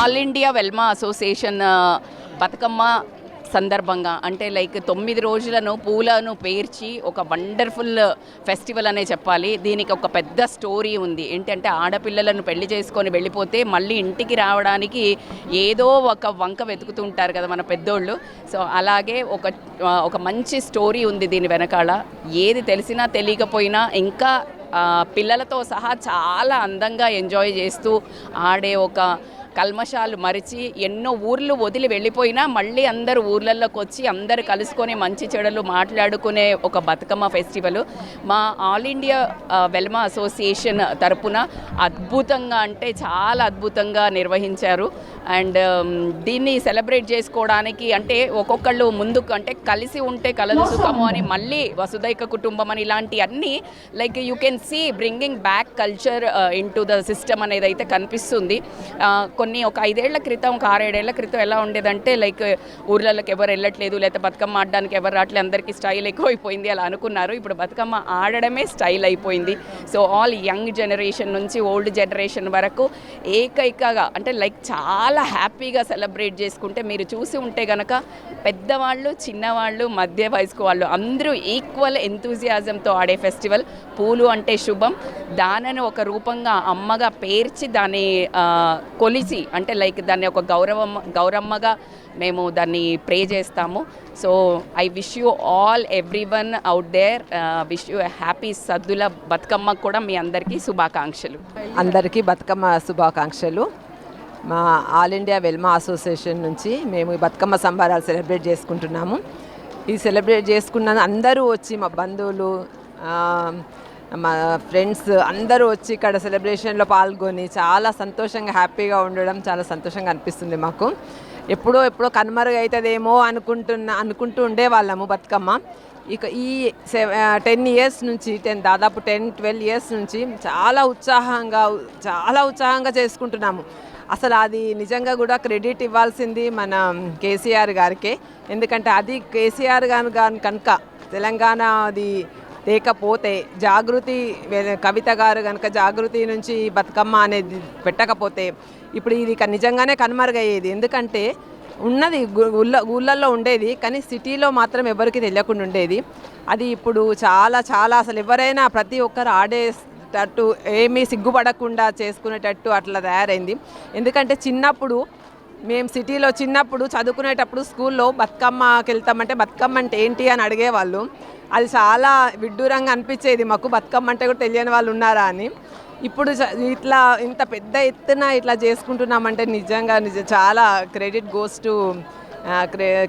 All India Velama association Bathukamma సందర్భంగా అంటే like 9 రోజులను పూలను పేర్చి ఒక వండర్ఫుల్ ఫెస్టివల్ అనే చెప్పాలి. దీనికి ఒక పెద్ద స్టోరీ ఉంది. ఏంటంటే ఆడపిల్లలను పెళ్లి చేసుకొని వెళ్ళిపోతే మళ్ళీ ఇంటికి రావడానికి ఏదో ఒక వంక వెతుకుతుంటారు కదా మన పెద్దోళ్ళు. సో అలాగే ఒక మంచి స్టోరీ ఉంది దీని వెనకాల. ఏది తెలిసినా తెలియకపోయినా ఇంకా పిల్లలతో సహా చాలా అందంగా ఎంజాయ్ చేస్తూ ఆడే ఒక కల్మషాలు మరిచి ఎన్నో ఊర్లు వదిలి వెళ్ళిపోయినా మళ్ళీ అందరు ఊర్లలోకి వచ్చి అందరు కలుసుకొని మంచి చెడులు మాట్లాడుకునే ఒక బతుకమ్మ ఫెస్టివల్ మా ఆల్ ఇండియా వెల్మా అసోసియేషన్ తరపున అద్భుతంగా అంటే చాలా అద్భుతంగా నిర్వహించారు. అండ్ దీన్ని సెలబ్రేట్ చేసుకోవడానికి అంటే ఒక్కొక్కళ్ళు ముందుకు అంటే కలిసి ఉంటే కలదు సుఖము అని మళ్ళీ వసుదైక కుటుంబం అని ఇలాంటి అన్నీ like you can see bringing back culture into the system అనేది అయితే కనిపిస్తుంది. ఒక 5 ఏళ్ల క్రితం ఒక 6-7 ఏళ్ల క్రితం ఎలా ఉండేదంటే లైక్ ఊర్లలోకి ఎవరు వెళ్ళట్లేదు లేకపోతే బతుకమ్మ ఆడడానికి ఎవరు రావట్లేదు అందరికీ స్టైల్ ఎక్కువైపోయింది అలా అనుకున్నారు. ఇప్పుడు బతుకమ్మ ఆడడమే స్టైల్ అయిపోయింది. సో ఆల్ యంగ్ జనరేషన్ నుంచి ఓల్డ్ జనరేషన్ వరకు ఏకైకగా అంటే లైక్ చాలా హ్యాపీగా సెలబ్రేట్ చేసుకుంటే మీరు చూసి ఉంటే కనుక పెద్దవాళ్ళు చిన్నవాళ్ళు మధ్య వయస్కు వాళ్ళు అందరూ ఈక్వల్ ఎంతూజియాజంతో ఆడే ఫెస్టివల్. పూలు అంటే శుభం, దానిని ఒక రూపంగా అమ్మగా పేర్చి దాన్ని కొలిసి అంటే లైక్ దాన్ని ఒక గౌరమ్మగా మేము దాన్ని ప్రే చేస్తాము. So I wish you all everyone out there wish you happy Saddula Bathukamma కూడా మీ అందరికీ శుభాకాంక్షలు. అందరికీ బతుకమ్మ శుభాకాంక్షలు. మా ఆల్ ఇండియా వెల్మా అసోసియేషన్ నుంచి మేము ఈ బతుకమ్మ సంబరాలు సెలబ్రేట్ చేసుకుంటున్నాము. ఈ సెలబ్రేట్ చేసుకున్న అందరూ వచ్చి మా బంధువులు మా ఫ్రెండ్స్ అందరూ వచ్చి ఇక్కడ సెలబ్రేషన్లో పాల్గొని చాలా సంతోషంగా హ్యాపీగా ఉండడం చాలా సంతోషంగా అనిపిస్తుంది మాకు. ఎప్పుడో కనుమరుగు అవుతుందేమో అనుకుంటూ ఉండేవాళ్ళము బతుకమ్మ. ఇక ఈ 10 ఇయర్స్ నుంచి దాదాపు 10-12 ఇయర్స్ నుంచి చాలా ఉత్సాహంగా చేసుకుంటున్నాము. అసలు అది నిజంగా కూడా క్రెడిట్ ఇవ్వాల్సింది మన కేసీఆర్ గారికే. ఎందుకంటే అది కేసీఆర్ గారు కనుక తెలంగాణ అది లేకపోతే కవిత గారు కనుక జాగృతి నుంచి బతుకమ్మ అనేది పెట్టకపోతే ఇప్పుడు ఇది నిజంగానే కనుమరుగయ్యేది. ఎందుకంటే ఉన్నది ఊళ్ళల్లో ఉండేది కానీ సిటీలో మాత్రం ఎవరికి తెలియకుండా ఉండేది. అది ఇప్పుడు చాలా అసలు ఎవరైనా ప్రతి ఒక్కరు ఆడేటట్టు ఏమీ సిగ్గుపడకుండా చేసుకునేటట్టు అట్లా తయారైంది. ఎందుకంటే మేము సిటీలో చిన్నప్పుడు చదువుకునేటప్పుడు స్కూల్లో బతుకమ్మకి వెళ్తామంటే బతుకమ్మ అంటే ఏంటి అని అడిగేవాళ్ళు. అది చాలా విడ్డూరంగా అనిపించేది మాకు, బతుకమ్మ అంటే కూడా తెలియని వాళ్ళు ఉన్నారా అని. ఇప్పుడు ఇంత పెద్ద ఎత్తున ఇట్లా చేసుకుంటున్నామంటే నిజంగా చాలా క్రెడిట్ గోస్ టు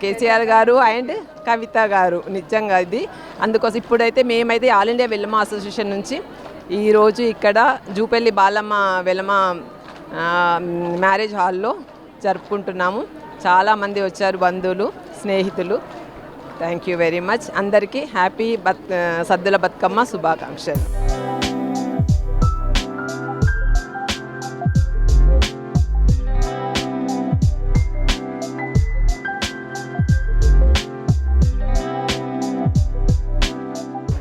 కేసీఆర్ గారు అండ్ కవిత గారు నిజంగా ఇది. అందుకోసం ఇప్పుడైతే మేమైతే ఆల్ ఇండియా వెల్మా అసోసియేషన్ నుంచి ఈరోజు ఇక్కడ జూపల్లి బాలమ్మ వెల్మ మ్యారేజ్ హాల్లో జరుపుకుంటున్నాము. చాలామంది వచ్చారు బంధువులు స్నేహితులు. Thank you very much. అందరికీ హ్యాపీ సద్దుల బతుకమ్మ శుభాకాంక్షలు.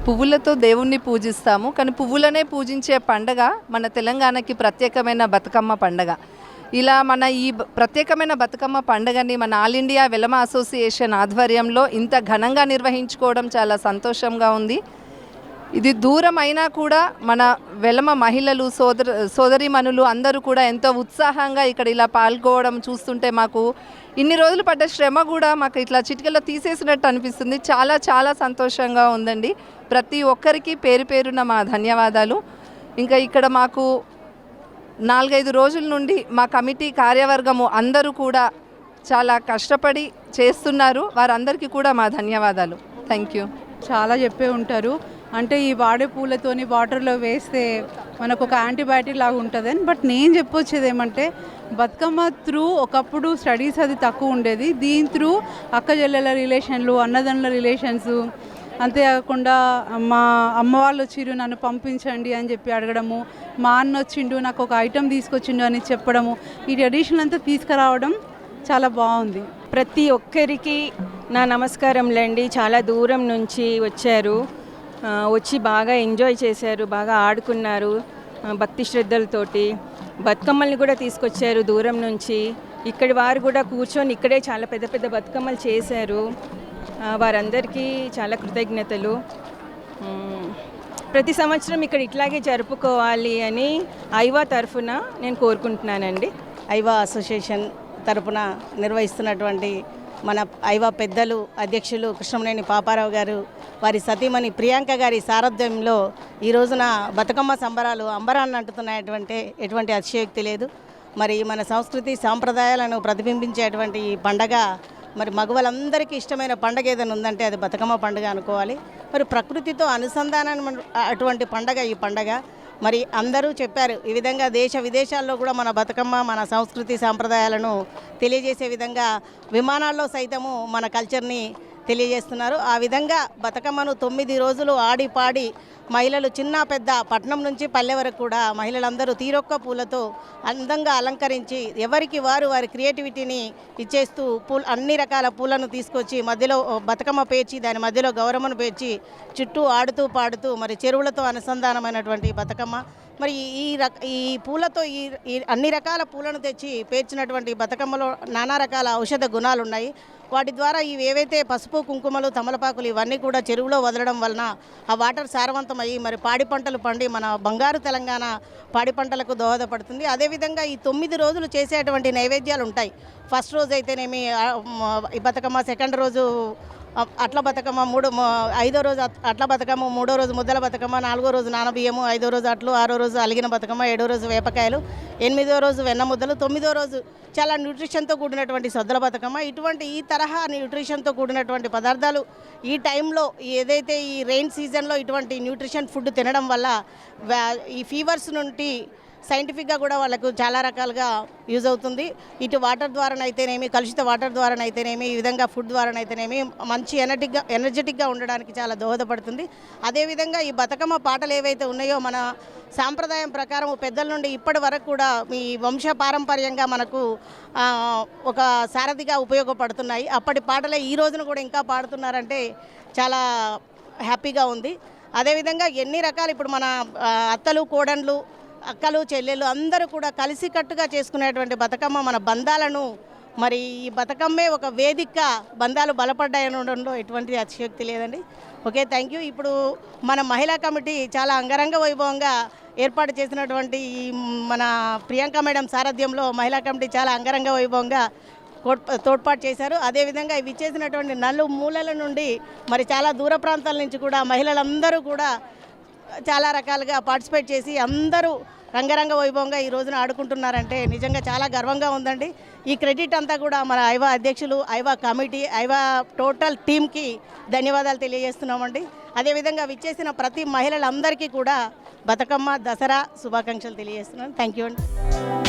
పువ్వులతో దేవుణ్ణి పూజిస్తాము కానీ పువ్వులనే పూజించే పండగ మన తెలంగాణకి ప్రత్యేకమైన బతుకమ్మ పండగ. ఇలా మన ఈ ప్రత్యేకమైన బతుకమ్మ పండుగని మన ఆల్ ఇండియా వెల్మా అసోసియేషన్ ఆధ్వర్యంలో ఇంత ఘనంగా నిర్వహించుకోవడం చాలా సంతోషంగా ఉంది. ఇది దూరం అయినా కూడా మన వెలమ మహిళలు సోదరీమణులు అందరూ కూడా ఎంతో ఉత్సాహంగా ఇక్కడ ఇలా పాల్గొనడం చూస్తుంటే మాకు ఇన్ని రోజులు పడ్డ శ్రమ కూడా మాకు ఇట్లా చిటికలో తీసేసినట్టు అనిపిస్తుంది. చాలా సంతోషంగా ఉందండి. ప్రతి ఒక్కరికి పేరున మా ధన్యవాదాలు. ఇంకా ఇక్కడ మాకు 4-5 రోజుల నుండి మా కమిటీ కార్యవర్గము అందరూ కూడా చాలా కష్టపడి చేస్తున్నారు. వారందరికీ కూడా మా ధన్యవాదాలు. Thank you. చాలా చెప్పే ఉంటారు అంటే ఈ వాడే పూలతోని వాటర్లో వేస్తే మనకు ఒక యాంటీబయాటిక్ లాగా ఉంటుందని. బట్ నేను చెప్పొచ్చేది ఏమంటే బతుకమ్మ త్రూ ఒకప్పుడు స్టడీస్ అది తక్కువ ఉండేది. దీని త్రూ అక్క చెల్లెల రిలేషన్లు, అన్నదమ్ముల రిలేషన్స్, అంతేకాకుండా మా అమ్మ వాళ్ళు వచ్చిర్రు నన్ను పంపించండి అని చెప్పి అడగడము, మా అన్న వచ్చిండు నాకు ఒక ఐటెం తీసుకొచ్చిండు అని చెప్పడము, ఈ ట్రెడిషన్ అంతా తీసుకురావడం చాలా బాగుంది. ప్రతి ఒక్కరికి నా నమస్కారంలేండి. చాలా దూరం నుంచి వచ్చారు, వచ్చి బాగా ఎంజాయ్ చేశారు, బాగా ఆడుకున్నారు భక్తి శ్రద్ధలతోటి. బతుకమ్మల్ని కూడా తీసుకొచ్చారు దూరం నుంచి. ఇక్కడి వారు కూడా కూర్చొని ఇక్కడే చాలా పెద్ద పెద్ద బతుకమ్మలు చేశారు. వారందరికీ చాలా కృతజ్ఞతలు. ప్రతి సంవత్సరం ఇక్కడ ఇట్లాగే జరుపుకోవాలి అని ఐవా తరఫున నేను కోరుకుంటున్నానండి. ఐవా అసోసియేషన్ తరపున నిర్వహిస్తున్నటువంటి మన ఐవా పెద్దలు అధ్యక్షులు కృష్ణమనేని పాపారావు గారు, వారి సతీమణి ప్రియాంక గారి సారథ్యంలో ఈ రోజున బతుకమ్మ సంబరాలు అంబరాన్ని అంటుతున్నాయటువంటి ఎటువంటి అతిశయోక్తి లేదు. మరి మన సంస్కృతి సాంప్రదాయాలను ప్రతిబింబించేటువంటి ఈ పండగ, మరి మగవాళ్ళందరికీ ఇష్టమైన పండగ ఏదైనా ఉందంటే అది బతుకమ్మ పండుగ అనుకోవాలి. మరి ప్రకృతితో అనుసంధానం అటువంటి పండగ ఈ పండగ. మరి అందరూ చెప్పారు ఈ విధంగా దేశ విదేశాల్లో కూడా మన బతుకమ్మ మన సంస్కృతి సాంప్రదాయాలను తెలియజేసే విధంగా విమానాల్లో సైతము మన కల్చర్ని తెలియజేస్తున్నారు. ఆ విధంగా బతుకమ్మను 9 రోజులు ఆడి పాడి మహిళలు చిన్న పెద్ద పట్టణం నుంచి పల్లె వరకు కూడా మహిళలందరూ తీరొక్క పూలతో అందంగా అలంకరించి ఎవరికి వారు వారి క్రియేటివిటీని ఇచ్చేస్తూ అన్ని రకాల పూలను తీసుకొచ్చి మధ్యలో బతుకమ్మ పేర్చి దాని మధ్యలో గౌరమ్మను పేర్చి చుట్టూ ఆడుతూ పాడుతూ మరి చెరువులతో అనుసంధానమైనటువంటి బతుకమ్మ. మరి ఈ పూలతో ఈ అన్ని రకాల పూలను తెచ్చి పేర్చినటువంటి బతుకమ్మలో నానా రకాల ఔషధ గుణాలు ఉన్నాయి. వాటి ద్వారా ఇవి ఏవైతే పసుపు కుంకుమలు తమలపాకులు ఇవన్నీ కూడా చెరువులో వదలడం వలన ఆ వాటర్ సారవంతం అయ్యి మరి పాడి పంటలు పండి మన బంగారు తెలంగాణ పాడి పంటలకు దోహదపడుతుంది. అదేవిధంగా ఈ 9 రోజులు చేసేటువంటి నైవేద్యాలు ఉంటాయి. ఫస్ట్ రోజు అయితేనేమి ఈ బతుకమ్మ, సెకండ్ రోజు అట్ల బతుకమ్మ, ఐదో రోజు అట్ల బతుకమ్మ, మూడో రోజు ముద్దల బతుకమ్మ, 4వ రోజు నానబియ్యము, 5వ రోజు అట్లు, 6వ రోజు అలిగిన బతుకమ్మ, 7వ రోజు వేపకాయలు, 8వ రోజు వెన్న ముద్దలు, 9వ రోజు చాలా న్యూట్రిషన్తో కూడినటువంటి సొద్దల బతుకమ్మ. ఇటువంటి ఈ తరహా న్యూట్రిషన్తో కూడినటువంటి పదార్థాలు ఈ టైంలో ఏదైతే ఈ రెయిన్ సీజన్లో ఇటువంటి న్యూట్రిషన్ ఫుడ్ తినడం వల్ల ఈ ఫీవర్స్ నుండి సైంటిఫిక్గా కూడా వాళ్ళకు చాలా రకాలుగా యూజ్ అవుతుంది. ఇటు వాటర్ ద్వారానైతేనేమి, కలుషిత వాటర్ ద్వారానైతేనేమి, ఈ విధంగా ఫుడ్ ద్వారానైతేనేమి మంచి ఎనర్జెటిక్గా ఉండడానికి చాలా దోహదపడుతుంది. అదేవిధంగా ఈ బతుకమ్మ పాటలు ఏవైతే ఉన్నాయో మన సాంప్రదాయం ప్రకారం పెద్దల నుండి ఇప్పటి వరకు కూడా ఈ వంశ పారంపర్యంగా మనకు ఒక సారథిగా ఉపయోగపడుతున్నాయి. అప్పటి పాటలే ఈ రోజున కూడా ఇంకా పాడుతున్నారంటే చాలా హ్యాపీగా ఉంది. అదేవిధంగా ఎన్ని రకాలు ఇప్పుడు మన అత్తలు కోడన్లు అక్కలు చెల్లెలు అందరూ కూడా కలిసికట్టుగా చేసుకునేటువంటి బతుకమ్మ మన బంధాలను, మరి ఈ బతుకమ్మే ఒక వేదిక బంధాలు బలపడ్డాయనడంలో ఎటువంటి అతిశయోక్తి లేదండి. Okay, thank you. ఇప్పుడు మన మహిళా కమిటీ చాలా అంగరంగ వైభవంగా ఏర్పాటు చేసినటువంటి ఈ మన ప్రియాంక మేడం సారథ్యంలో మహిళా కమిటీ చాలా అంగరంగ వైభవంగా తోడ్పాటు చేశారు. అదేవిధంగా ఇవి చేసినటువంటి మూలల నుండి మరి చాలా దూర ప్రాంతాల నుంచి కూడా మహిళలందరూ కూడా చాలా రకాలుగా పార్టిసిపేట్ చేసి అందరూ రంగరంగ వైభవంగా ఈ రోజున ఆడుకుంటున్నారంటే నిజంగా చాలా గర్వంగా ఉందండి. ఈ క్రెడిట్ అంతా కూడా మన ఐవా అధ్యక్షులు, ఐవా కమిటీ, ఐవా టోటల్ టీమ్కి ధన్యవాదాలు తెలియజేస్తున్నామండి. అదేవిధంగా విచ్చేసిన ప్రతి మహిళలందరికీ కూడా బతుకమ్మ దసరా శుభాకాంక్షలు తెలియజేస్తున్నాను. థ్యాంక్ యూ అండి.